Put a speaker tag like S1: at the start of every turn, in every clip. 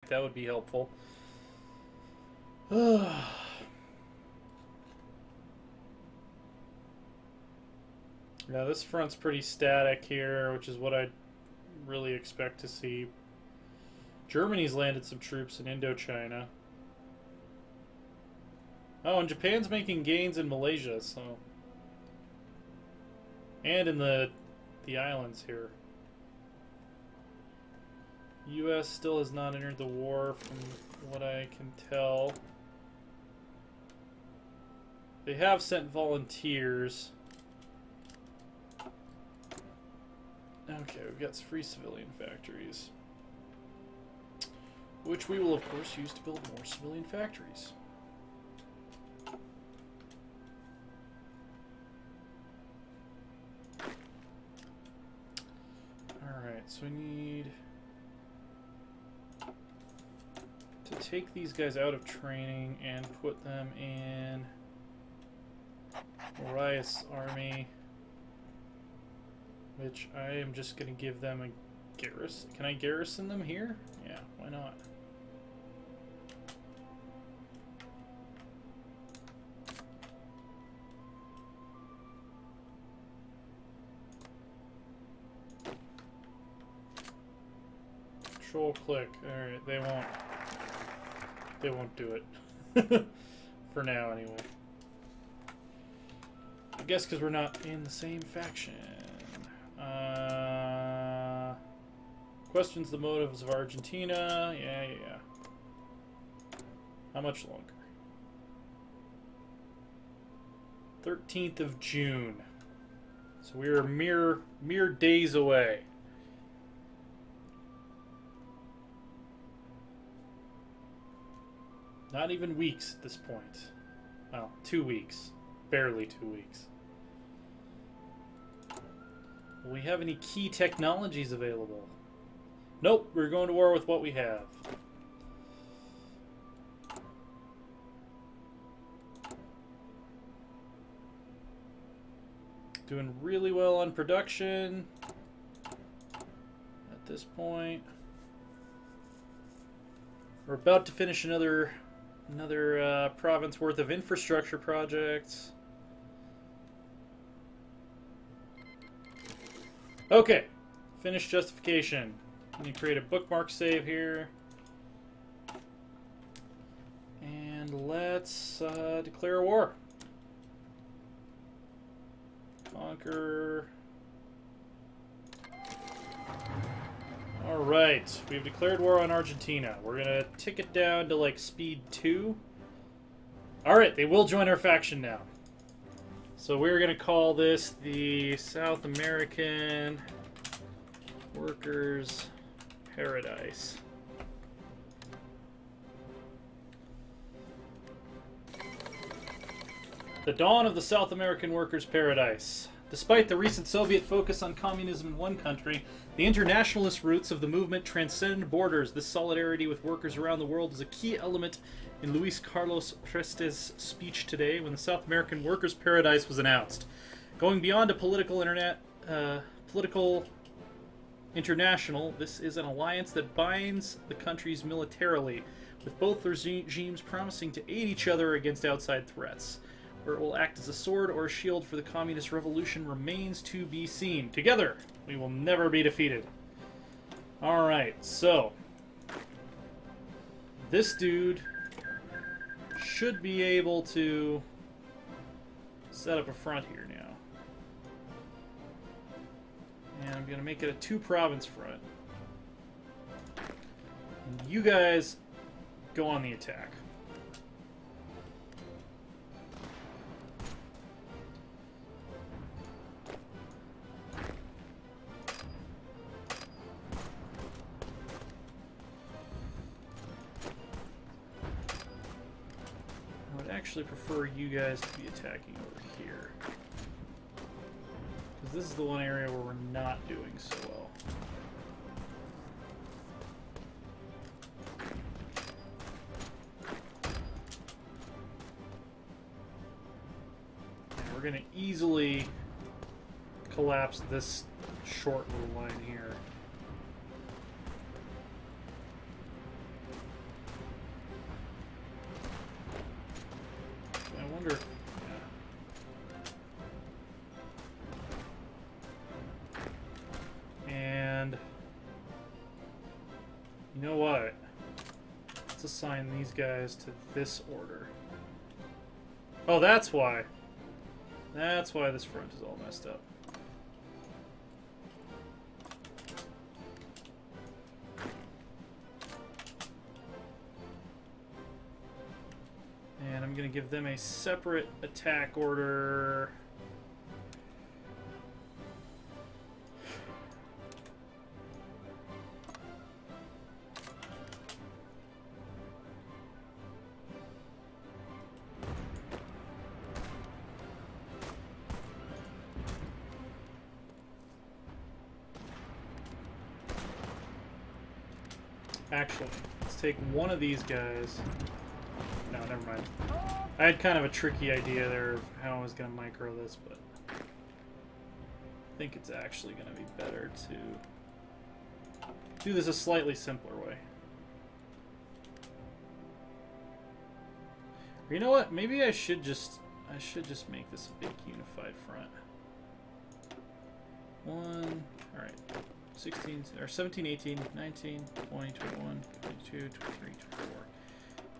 S1: That would be helpful. Now this front's pretty static here, which is what I'd really expect to see. Germany's landed some troops in Indochina. Oh, and Japan's making gains in Malaysia, so... And in the islands here. U.S. still has not entered the war, from what I can tell. They have sent volunteers. Okay, we've got free civilian factories. Which we will, of course, use to build more civilian factories. Alright, so we need to take these guys out of training and put them in Marius' army, which I am just going to give them a garrison. Can I garrison them here? Yeah, why not? Control click. Alright, they won't do it. For now, anyway. I guess because we're not in the same faction. Questions the motives of Argentina. Yeah. How much longer? 13th of June. So we are mere days away. Not even weeks at this point. Well, 2 weeks. Barely 2 weeks. Do we have any key technologies available? Nope, we're going to war with what we have. Doing really well on production at this point. We're about to finish another province worth of infrastructure projects. Okay, finish justification. Let me create a bookmark save here. And let's declare war. Conquer. Alright, we've declared war on Argentina. We're gonna tick it down to like speed 2. Alright, they will join our faction now. So we're gonna call this the South American Workers' Paradise. The dawn of the South American Workers' Paradise. Despite the recent Soviet focus on communism in one country, the internationalist roots of the movement transcend borders. This solidarity with workers around the world is a key element in Luis Carlos Preste's speech today when the South American Workers' Paradise was announced. Going beyond a political international, this is an alliance that binds the countries militarily, with both regimes promising to aid each other against outside threats. Where it will act as a sword or a shield for the communist revolution remains to be seen. Together, we will never be defeated. Alright, so this dude should be able to set up a front here now. And I'm going to make it a 2-province front. And you guys go on the attack. I actually prefer you guys to be attacking over here, because this is the one area where we're not doing so well. And we're going to easily collapse this short little line here. Let's assign these guys to this order. Oh, that's why. That's why this front is all messed up. And I'm going to give them a separate attack order. Actually, let's take one of these guys. No, never mind. I had kind of a tricky idea there of how I was going to micro this, but I think it's actually going to be better to do this a slightly simpler way. Or you know what? Maybe I should just make this a big unified front. All right. 16 or 17, 18, 19, 20, 21, 22, 23, 24.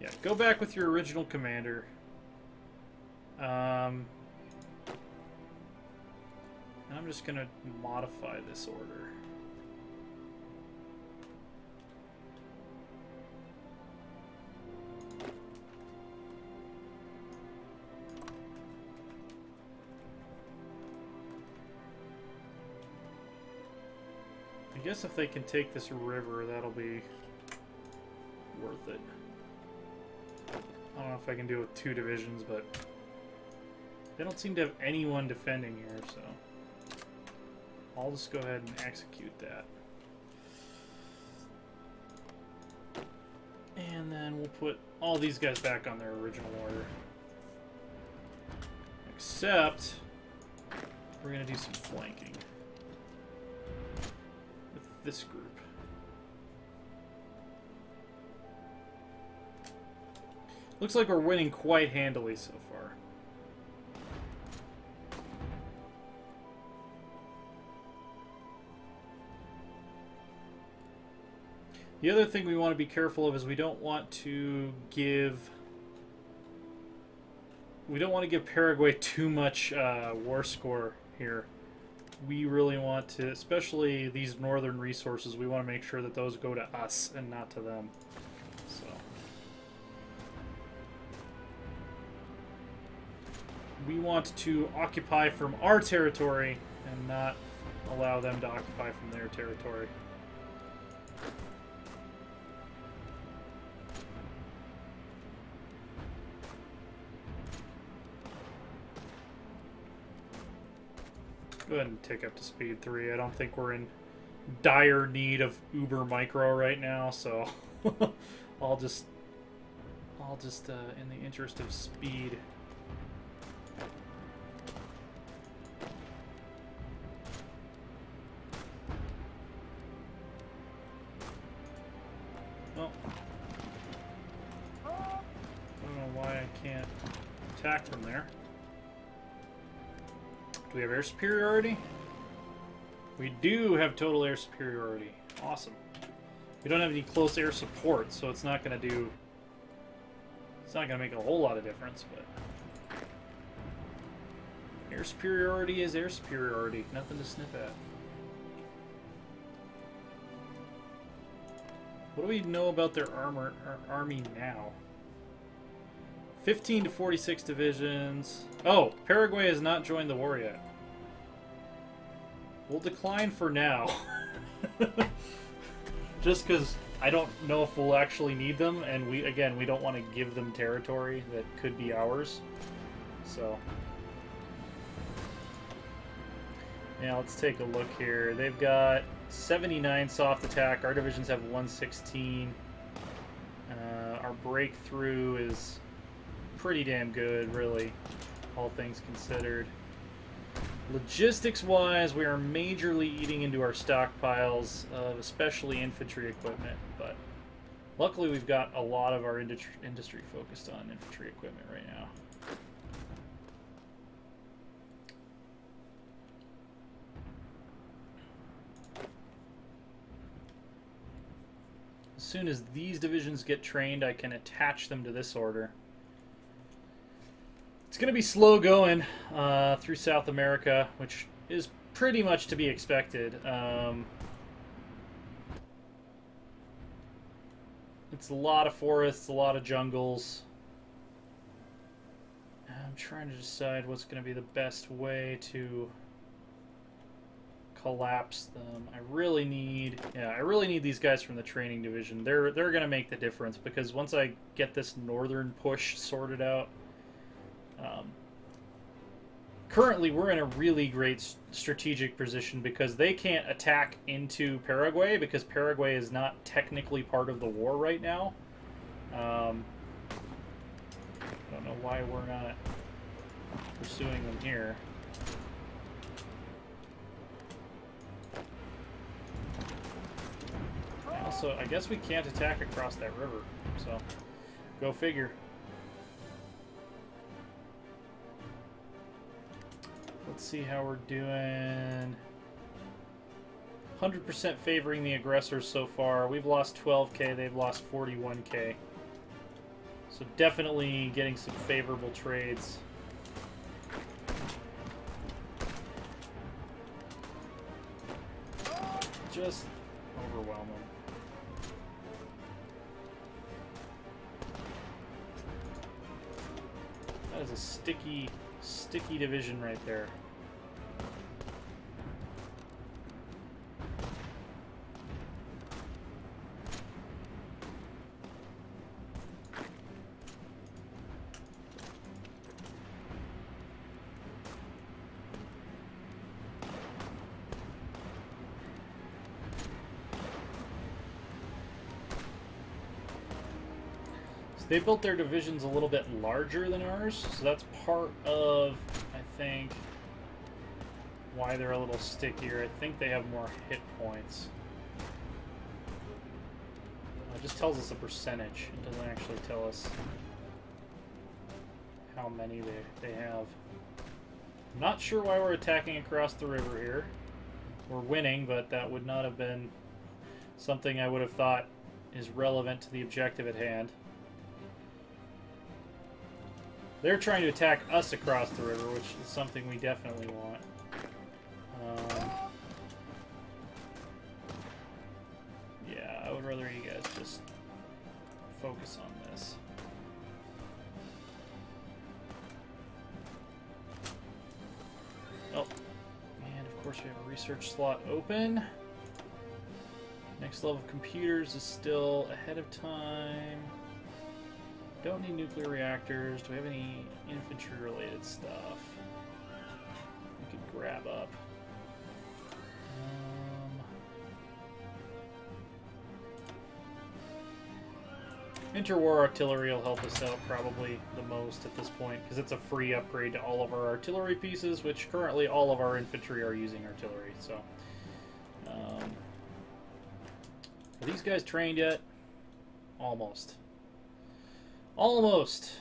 S1: Yeah, go back with your original commander. And I'm just gonna modify this order. I guess if they can take this river, that'll be worth it. I don't know if I can do it with 2 divisions, but they don't seem to have anyone defending here, so I'll just go ahead and execute that. And then we'll put all these guys back on their original order. Except we're going to do some flanking with this group. Looks like we're winning quite handily so far. The other thing we want to be careful of is we don't want to give Paraguay too much war score here. We really want to, especially these northern resources, we want to make sure that those go to us and not to them. So we want to occupy from our territory and not allow them to occupy from their territory. Go ahead and tick up to speed 3. I don't think we're in dire need of uber micro right now, so I'll just in the interest of speed. Well, I don't know why I can't attack from there. Do we have air superiority? We do have total air superiority. Awesome. We don't have any close air support, so it's not going to do... It's not going to make a whole lot of difference, but... Air superiority is air superiority. Nothing to sniff at. What do we know about their army now? 15 to 46 divisions. Oh, Paraguay has not joined the war yet. We'll decline for now. Just because I don't know if we'll actually need them, and we don't want to give them territory that could be ours. So, yeah, let's take a look here. They've got 79 soft attack. Our divisions have 116. Our breakthrough is pretty damn good, really, all things considered. Logistics-wise, we are majorly eating into our stockpiles of especially infantry equipment, but luckily we've got a lot of our industry focused on infantry equipment right now. soon as these divisions get trained, I can attach them to this order. It's going to be slow going through South America, which is pretty much to be expected. It's a lot of forests, a lot of jungles. I'm trying to decide what's going to be the best way to collapse them. I really need these guys from the training division. They're going to make the difference, because once I get this northern push sorted out, currently we're in a really great strategic position because they can't attack into Paraguay because Paraguay is not technically part of the war right now. I don't know why we're not pursuing them here. Also, I guess we can't attack across that river, so go figure. Let's see how we're doing. 100% favoring the aggressors so far. We've lost 12k, they've lost 41k. So definitely getting some favorable trades. Just overwhelm them. That is a sticky division right there. They built their divisions a little bit larger than ours, so that's part of, I think, why they're a little stickier. I think they have more hit points. It just tells us a percentage. It doesn't actually tell us how many they have. I'm not sure why we're attacking across the river here. We're winning, but that would not have been something I would have thought is relevant to the objective at hand. They're trying to attack us across the river, which is something we definitely want. Yeah, I would rather you guys just focus on this. Oh, and of course we have a research slot open. Next level of computers is still ahead of time. Don't need nuclear reactors. Do we have any infantry-related stuff we could grab up? Interwar artillery will help us out probably the most at this point, because it's a free upgrade to all of our artillery pieces, which currently all of our infantry are using artillery. So, are these guys trained yet? Almost. Almost.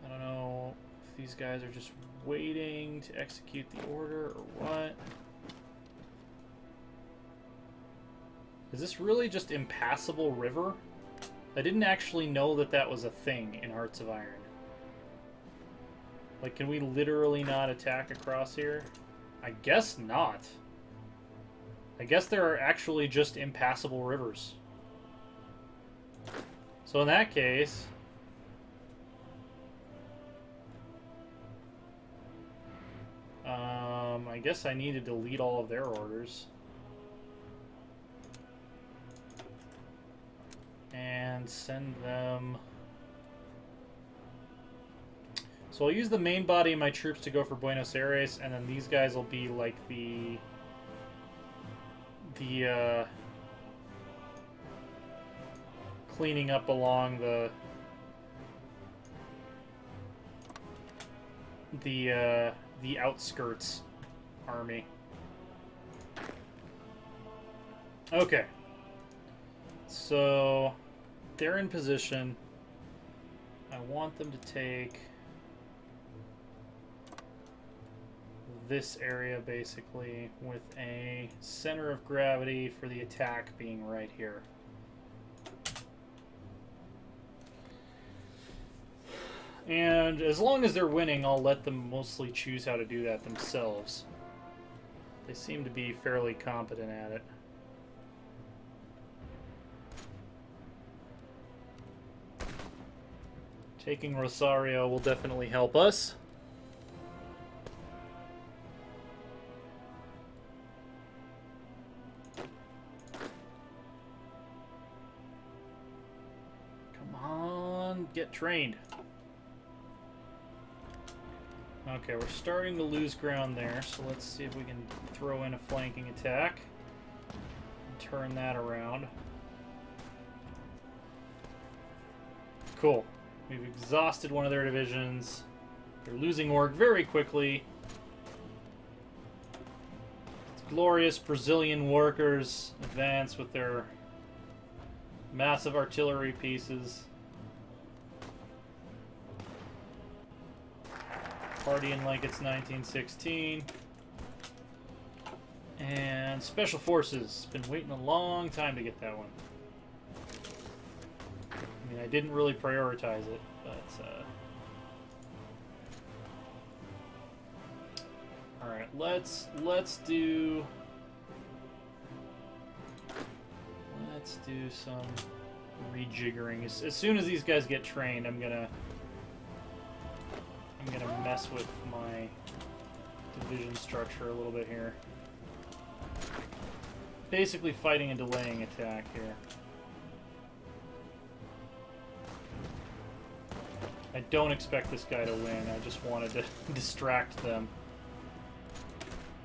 S1: I don't know if these guys are just waiting to execute the order or what. Is this really just impassable river? I didn't actually know that that was a thing in Hearts of Iron. Like, can we literally not attack across here? I guess not. I guess there are actually just impassable rivers. So in that case, I guess I need to delete all of their orders. And send them... So I'll use the main body of my troops to go for Buenos Aires, and then these guys will be like the cleaning up along the outskirts army. Okay. So they're in position. I want them to take this area basically, with a center of gravity for the attack being right here. And as long as they're winning, I'll let them mostly choose how to do that themselves. They seem to be fairly competent at it. Taking Rosario will definitely help us. Come on, get trained. Okay, we're starting to lose ground there, so let's see if we can throw in a flanking attack and turn that around. Cool. We've exhausted one of their divisions. They're losing org very quickly. Glorious Brazilian workers advance with their massive artillery pieces. Partying like it's 1916. And Special Forces. Been waiting a long time to get that one. I mean, I didn't really prioritize it, but all right, let's do some rejiggering. As soon as these guys get trained, I'm gonna mess with my division structure a little bit here. Basically fighting a delaying attack here. I don't expect this guy to win. I just wanted to distract them.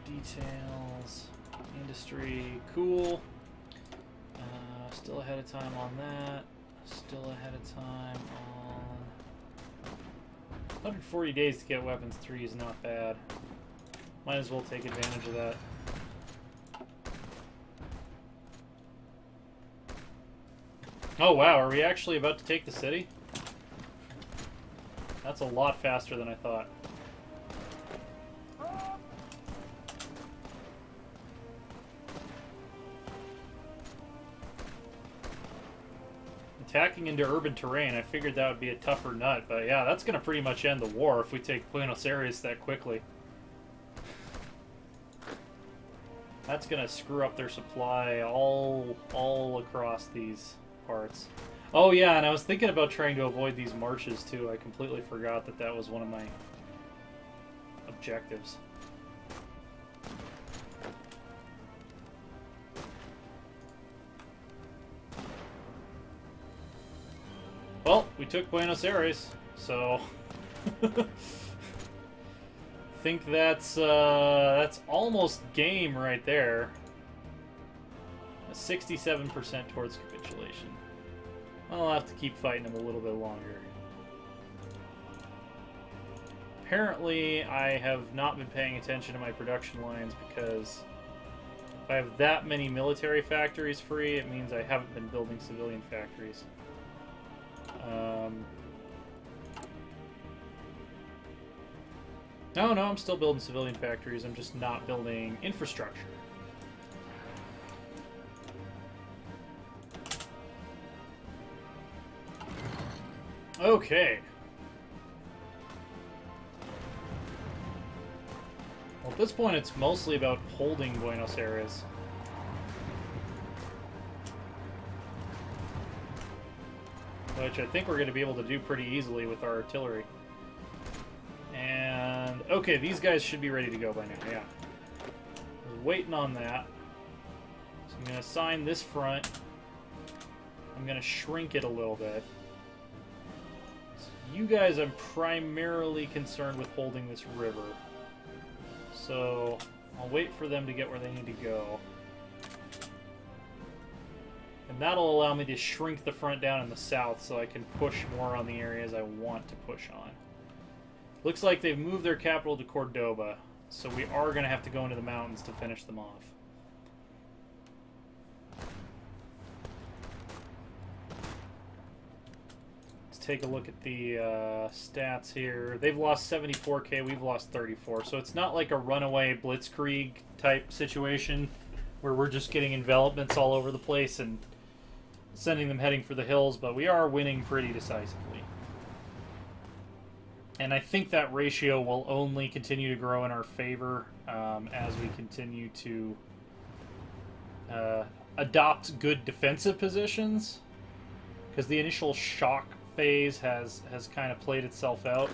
S1: Details. Industry. Cool. Still ahead of time on that. Still ahead of time on... 140 days to get weapons 3 is not bad. Might as well take advantage of that. Oh wow, are we actually about to take the city? That's a lot faster than I thought. Attacking into urban terrain, I figured that would be a tougher nut, but yeah, that's going to pretty much end the war if we take Buenos Aires that quickly. That's going to screw up their supply all across these parts. Oh yeah, and I was thinking about trying to avoid these marches too. I completely forgot that that was one of my objectives. Well, we took Buenos Aires, so think that's almost game right there. 67% towards capitulation. I'll have to keep fighting him a little bit longer. Apparently, I have not been paying attention to my production lines because if I have that many military factories free, it means I haven't been building civilian factories. No, I'm still building civilian factories. I'm just not building infrastructure. Okay. Well, at this point, it's mostly about holding Buenos Aires. Which I think we're going to be able to do pretty easily with our artillery. And, okay, these guys should be ready to go by now, yeah. I was waiting on that. So I'm going to assign this front. I'm going to shrink it a little bit. You guys, I'm primarily concerned with holding this river. So, I'll wait for them to get where they need to go. And that'll allow me to shrink the front down in the south so I can push more on the areas I want to push on. Looks like they've moved their capital to Cordoba, so we are going to have to go into the mountains to finish them off. take a look at the stats here. They've lost 74k, we've lost 34. So it's not like a runaway blitzkrieg type situation where we're just getting envelopments all over the place and sending them heading for the hills, but we are winning pretty decisively. And I think that ratio will only continue to grow in our favor as we continue to adopt good defensive positions, because the initial shock phase has kind of played itself out,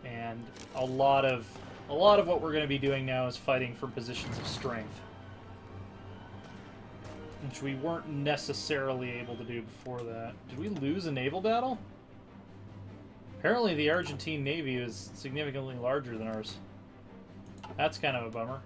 S1: and a lot of what we're going to be doing now is fighting from positions of strength, which we weren't necessarily able to do before that. Did we lose a naval battle? Apparently the Argentine Navy is significantly larger than ours. That's kind of a bummer.